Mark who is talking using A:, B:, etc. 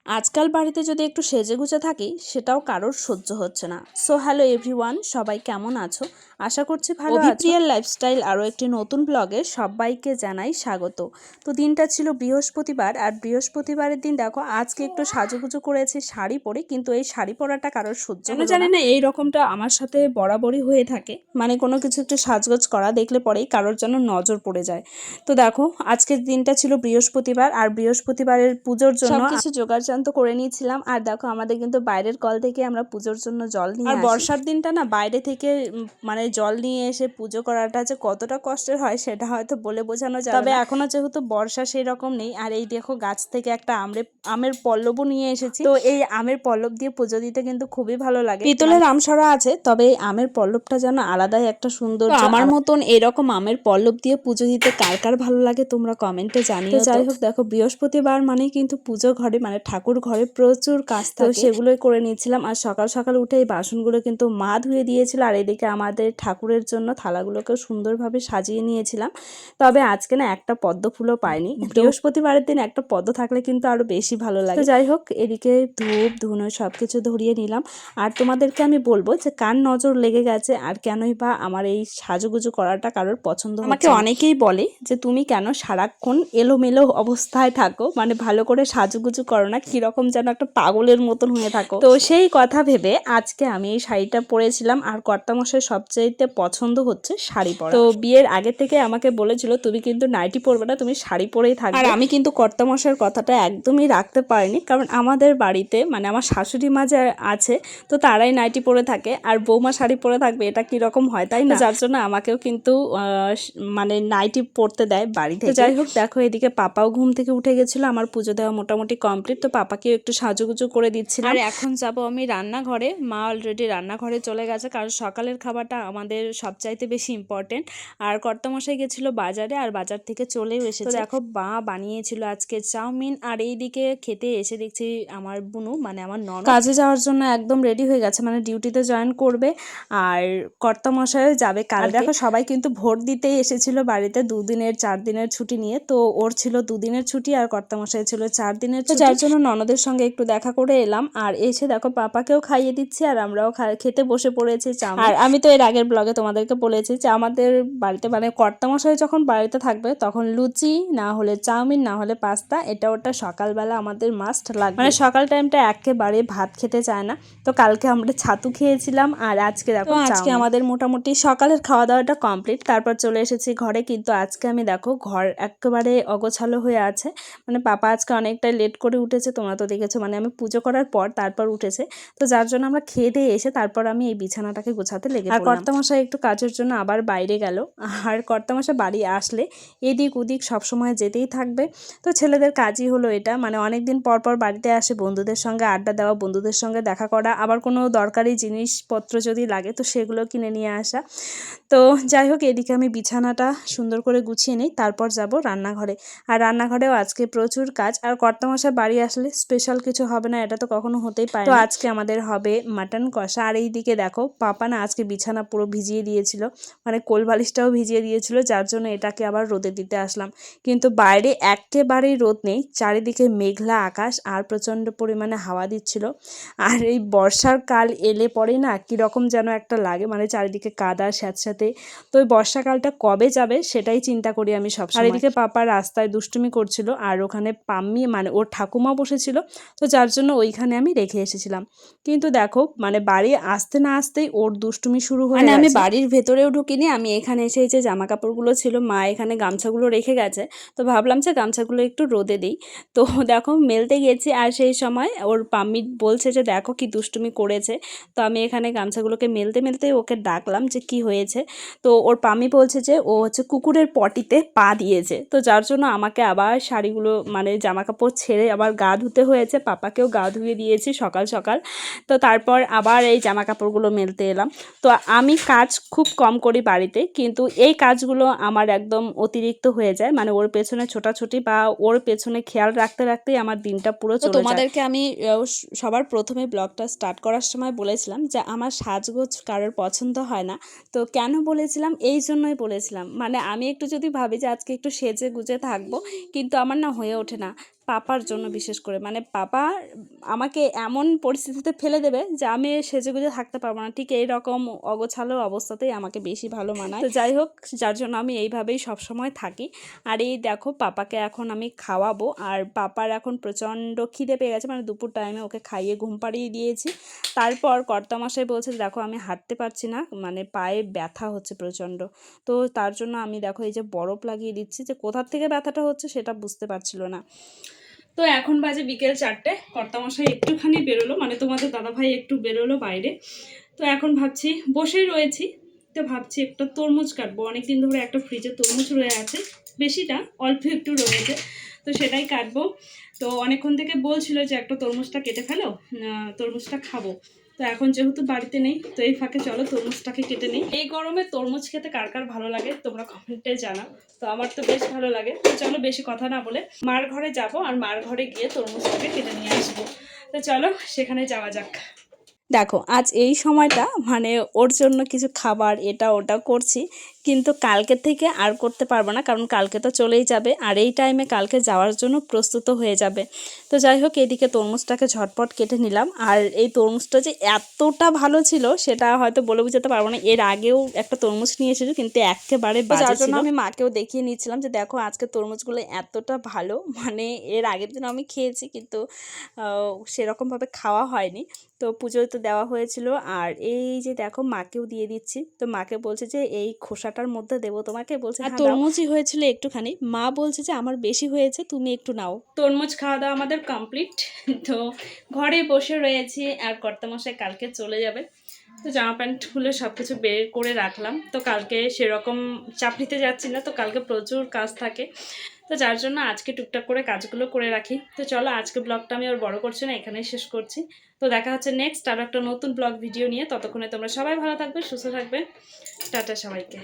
A: আজকাল বাড়িতে যদি একটু সেজেগুজে থাকি সেটাও কারোর সহ্য হচ্ছে না। সো হ্যালো এভরিওয়ান, সবাই কেমন আছো? আশা করছি ভালো আছো। অভিপ্রিয়ার লাইফস্টাইল আরও একটি নতুন ব্লগে সবাইকে জানাই স্বাগত। তো দিনটা ছিল বৃহস্পতিবার, আর বৃহস্পতিবারের দিন দেখো আজকে একটু সাজুগুজু করেছি শাড়ি পরে, কিন্তু এই শাড়ি পরাটা কারোর সহ্য হলো না। জানি না এই রকমটা আমার সাথে বরাবরই হয়ে থাকে, মানে কোনো কিছু একটু সাজগোজ করা দেখলে পরেই কারোর যেন নজর পড়ে যায়। তো দেখো আজকের দিনটা ছিল বৃহস্পতিবার, আর বৃহস্পতিবারের পুজোর জন্য সবকিছু জোগাড়যন্ত্র করে নিয়েছিলাম। আর দেখো আমাদের কিন্তু বাইরের কল থেকে আমরা পুজোর জন্য জল নিয়ে আসি। আর বর্ষার দিনটা না বাইরে থেকে মানে জল নিয়ে এসে পুজো করাটা যে কতটা কষ্টের হয় সেটা হয়তো বলে বোঝানো যাবে না। তবে এখনো যেহেতু বর্ষা সেই রকম নেই, আর এই দেখো গাছ থেকে একটা আমের পল্লবও নিয়ে এসেছি। তো এই আমের পল্লব দিয়ে পুজো দিতে কিন্তু খুবই ভালো লাগে। পিতলের আমসরা আছে, তবে এই আমের পল্লবটা যেন আলাদাই একটা সুন্দর। আমার মতন এরকম আমের পল্লব দিয়ে পুজো দিতে কার কার ভালো লাগে তোমরা কমেন্টে জানিও। যাই হোক দেখো বৃহস্পতিবার মানে কিন্তু পুজো ঘরে মানে ঠাকুর ঘরে প্রচুর কাজ থাকে, তো সেগুলোই করে নিয়েছিলাম। আর সকাল সকাল উঠে এই বাসনগুলো কিন্তু মা ধুয়ে দিয়েছিল, আর এদিকে আমাদের ঠাকুরের জন্য থালাগুলোকেও সুন্দরভাবে সাজিয়ে নিয়েছিলাম। তবে আজকে না একটা পদ্ম ফুলও পাইনি। বৃহস্পতিবারের দিন একটা পদ্ম থাকলে কিন্তু আরো বেশি ভালো লাগে। তো যাই হোক এদিকে ধূপ ধুনো সবকিছু ধরিয়ে নিলাম। আর তোমাদেরকে আমি বলবো যে কার নজর লেগে গেছে আর কেনই বা আমার এই সাজুগুজু করাটা কারোর পছন্দ হচ্ছে না। আমাকে অনেকেই বলে যে তুমি কেন সারাক্ষণ এলোমেলো অবস্থায় থাকো, মানে ভালো করে সাজুগুজু করো না, কিরকম যেন একটা পাগলের মতন হয়ে থাকো। তো সেই কথা ভেবে আজকে আমি এই শাড়িটা পরেছিলাম। আর কর্তামশাই সবচাইতে পছন্দ হচ্ছে শাড়ি পরা। তো বিয়ের আগে থেকে আমাকে বলেছিল তুমি কিন্তু নাইটি পরবে না, তুমি শাড়ি পরেই থাকবে। আর আমি কিন্তু কর্তামশাইয়ের কথাটা একদমই রাখতে পারিনি, কারণ আমাদের বাড়িতে মানে আমার শাশুড়ি মা যে আছে তো তারাই নাইটি পরে থাকে, আর বৌমা শাড়ি পরে থাকবে এটা কিরকম হয়, তাই না? যার জন্য আমাকেও কিন্তু মানে নাইটি পরতে দেয় বাড়ি থেকে। যাই হোক দেখো এদিকে পাপাও ঘুম থেকে উঠে গেছিলো, আমার পুজো দেওয়া মোটামুটি কমপ্লিট। তো পাপাকেও একটু সাজুগুজু করে দিচ্ছিলাম। আর এখন যাব আমি রান্নাঘরে। মা অলরেডি রান্নাঘরে চলে গেছে, কারণ সকালের খাবারটা আমাদের সবচাইতে বেশি ইম্পর্টেন্ট। আর কর্তামশাই গেছিলো বাজারে, আর বাজার থেকে চলেও এসেছে। তো দেখো মা বানিয়েছিল আজকে চাউমিন, আর এইদিকে খেতে এসে দেখছি আমার বুনু মানে আমার ননদ কাজে যাওয়ার জন্য একদম রেডি হয়ে গেছে, মানে ডিউটিতে জয়েন করবে। আর কর্তামশাইও যাবে কাল। দেখো সবাই কিন্তু ভোট দিতেই এসেছিল বাড়িতে 2 দিনের 4 দিনের ছুটি নিয়ে। তো ওর ছিল 2 দিনের ছুটি আর কর্তামশাই ছিল 4 দিনের ছুটি, যার জন্য ননদের সঙ্গে একটু দেখা করে এলাম। আর এসে দেখো পাপাকেও খাইয়ে দিচ্ছি, আর আমরাও খেতে বসে পড়েছি চাউমিন। আর আমি তো এর আগের ব্লগে তোমাদেরকে বলেছি যে আমাদের বাড়িতে মানে কর্তামশাই যখন বাড়িতে থাকবে তখন লুচি না হলে চাউমিন না হলে পাস্তা, এটা ওটা সকালবেলা আমাদের মাস্ট লাগবে। মানে সকাল টাইমটা একেবারে ভাত খেতে চায় না। তো কালকে আমরা ছাতু খেয়েছিলাম, আর আজকে দেখো আজকে আমাদের মোটামুটি সকালের খাওয়া দাওয়াটা কমপ্লিট। তারপর চলে এসেছি ঘরে, কিন্তু আজকে আমি দেখো ঘর একেবারে অগোছালো হয়ে আছে। মানে পাপা আজকে অনেকটাই লেট করে উঠেছে, তোমরা তো দেখেছো, মানে আমি পুজো করার পর তারপর উঠেছে। তো যার জন্য আমরা খেয়ে দিয়ে এসে তারপর আমি এই বিছানাটাকে গোছাতে লেগে পড়লাম। আর কর্তামশাই একটু কাজের জন্য আবার বাইরে গেল। আর কর্তামশাই বাড়ি আসলে এদিক ওদিক সবসময় যেতেই থাকবে। তো ছেলেদের কাজই হলো এটা, মানে অনেকদিন পর পর বাড়িতে আসে বন্ধুদের সঙ্গে আড্ডা দেওয়া, বন্ধুদের সঙ্গে দেখা করা, আবার কোনো দরকারি জিনিসপত্র যদি লাগে তো সেগুলো কিনে নিয়ে আসা। তো যাই হোক এদিকে আমি বিছানাটা সুন্দর করে গুছিয়ে নিই, তারপর যাব রান্নাঘরে। আর রান্নাঘরেও আজকে প্রচুর কাজ। আর কর্তামশাই বাড়ি আসলে স্পেশাল কিছু হবে না, এটা তো কখনো হতেই পারে না। তো আজকে আমাদের হবে মাটন কষা। আর এইদিকে দেখো পাপা না আজকে বিছানা পুরো ভিজিয়ে দিয়েছিল, মানে কোল বালিশটাও ভিজিয়ে দিয়েছিল, যার জন্য এটাকে আবার রোদে দিতে আসলাম। কিন্তু বাইরে একেবারেই রোদ নেই, চারিদিকে মেঘলা আকাশ আর প্রচণ্ড পরিমাণে হাওয়া দিচ্ছিল। আর এই বর্ষার কাল এলে পরে না কীরকম যেন একটা লাগে, মানে চারিদিকে কাদা স্যাঁতস্যাঁতে। তো ওই বর্ষাকালটা কবে যাবে সেটাই চিন্তা করি আমি সবসময়। আর এদিকে পাপা রাস্তায় দুষ্টুমি করছিল, আর ওখানে পাম্মি মানে ওর ঠাকুমা বসেছিল, তো যার জন্য ওইখানে আমি রেখে এসেছিলাম। কিন্তু দেখো মানে বাড়ি আসতে না আসতেই ওর দুষ্টুমি শুরু হয়ে গেছে। আমি বাড়ির ভেতরেও ঢুকিনি, আমি এখানে এসে যে জামা কাপড়গুলো ছিল মা এখানে গামছাগুলো রেখে গেছে, তো ভাবলাম যে গামছাগুলো একটু রোদে দিই। তো দেখো মেলতে গেছি, আর সেই সময় ওর পাম্মি বলছে যে দেখো কি দুষ্টুমি করেছে। তো আমি এখানে গামছাগুলোকে মেলতে মেলতে ওকে ডাকলাম যে কি হয়েছে। তো ওর পাম্মি বলছে যে ও হচ্ছে কুকুরের পটিতে পা দিয়েছে, তো যার জন্য আমাকে আবার শাড়িগুলো মানে জামা কাপড় ছেড়ে আবার গা ধুতে হয়েছে, পাপাকেও গা ধুয়ে দিয়েছি সকাল সকাল। তো তারপর আবার এই জামা কাপড়গুলো মেলতে এলাম। তো আমি কাজ খুব কম করি বাড়িতে, কিন্তু এই কাজগুলো আমার একদম অতিরিক্ত হয়ে যায়, মানে ওর পেছনে ছোটাছুটি বা ওর পেছনে খেয়াল রাখতে রাখতেই আমার দিনটা পুরো চলে যায়। তোমাদেরকে আমি সবার প্রথমে ব্লগটা স্টার্ট করার সময় বলেছিলাম যে আমার সাজগোজ কারোর পছন্দ হয় না। তো কেন বলেছিলাম? এই জন্যই বলেছিলাম, মানে আমি একটু যদি ভাবি যে আজকে একটু সেজে গুজে থাকবো, কিন্তু আমার না হয়ে ওঠে না। পাপার জন্য বিশেষ করে, মানে পাপা আমাকে এমন পরিস্থিতিতে ফেলে দেবে যে আমি সেজেগুজে থাকতে পারবো না, ঠিক এইরকম অগোছালো অবস্থাতেই আমাকে বেশি ভালো মানায়। তো যাই হোক, যার জন্য আমি এইভাবেই সবসময় থাকি। আর এই দেখো পাপাকে এখন আমি খাওয়াবো, আর পাপার এখন প্রচণ্ড খিদে পেয়ে গেছে, মানে দুপুর টাইমে ওকে খাইয়ে ঘুম পাড়িয়ে দিয়েছি। তারপর কর্তামশাই বলছে দেখো আমি হাঁটতে পারছি না, মানে পায়ে ব্যথা হচ্ছে প্রচণ্ড। তো তার জন্য আমি দেখো এই যে বরফ লাগিয়ে দিচ্ছি, যে কোথার থেকে ব্যথাটা হচ্ছে সেটা বুঝতে পারছিল না। তো এখন বাজে বিকেল 4টে, কর্তামশাই একটুখানি বেরোলো, মানে তোমাদের দাদাভাই একটু বেরোলো বাইরে। তো এখন ভাবছি, বসেই রয়েছি, তো ভাবছি একটা তরমুজ কাটবো। অনেকদিন ধরে একটা ফ্রিজে তরমুজ রয়ে আছে, বেশিটা অল্প একটু রয়েছে, তো সেটাই কাটবো। তো অনেকক্ষণ থেকে বলছিল যে একটা তরমুজটা কেটে ফেলো, তরমুজটা খাবো। তো এখন যেহেতু বাড়িতে নেই, তো এই ফাঁকে চলো তরমুজটাকে কেটে নিই। এই গরমে তরমুজ খেতে কার কার ভালো লাগে তোমরা কমেন্টে জানাও। তো আমার তো বেশ ভালো লাগে। তো চলো বেশি কথা না বলে মার ঘরে যাব, আর মার ঘরে গিয়ে তরমুজটাকে কেটে নিয়ে আসবো। তো চলো সেখানে যাওয়া যাক। দেখো আজ এই সময়টা মানে ওর জন্য কিছু খাবার এটা ওটা করছি, কিন্তু কালকে থেকে আর করতে পারবো না, কারণ কালকে তো চলেই যাবে, আর এই টাইমে কালকে যাওয়ার জন্য প্রস্তুত হয়ে যাবে। তো যাই হোক, এদিকে তরমুজটাকে ঝটপট কেটে নিলাম। আর এই তরমুজটা যে এতটা ভালো ছিল সেটা হয়তো বলে বুঝাতে পারবো না। এর আগেও একটা তরমুজ নিয়ে এসেছিলো, কিন্তু একেবারে বাজে ছিল। যার জন্য আমি মাকেও দেখিয়ে নিচ্ছিলাম যে দেখো আজকে তরমুজগুলো এতটা ভালো, মানে এর আগের দিন আমি খেয়েছি কিন্তু সেরকমভাবে খাওয়া হয়নি। তো পুজোয় তো দেওয়া হয়েছিল, আর এই যে দেখো মাকেও দিয়ে দিচ্ছি। তো মাকে বলছে যে এই খোসাটার মধ্যে দেবো তোমাকে, বলছে আর তরমুজই হয়েছিল একটুখানি, মা বলছে যে আমার বেশি হয়েছে তুমি একটু নাও। তরমুজ খাওয়া দাওয়া আমাদের কমপ্লিট। তো ঘরে বসে রয়েছি, আর কর্তামশাই কালকে চলে যাবে। তো জামা প্যান্ট খুলে সব কিছু বের করে রাখলাম। তো কালকে সেরকম চাপ নিতে যাচ্ছি না, তো কালকে প্রচুর কাজ থাকে, তো যার জন্য আজকে টুকটাক করে কাজগুলো করে রাখি। তো চলো আজকে ব্লগটা আমি আর বড় করছি না, এখানেই শেষ করছি। তো দেখা হচ্ছে নেক্সট আরও একটা নতুন ব্লগ ভিডিও নিয়ে। ততক্ষণে তোমরা সবাই ভালো থাকবে, সুস্থ থাকবে। টাটা সবাইকে।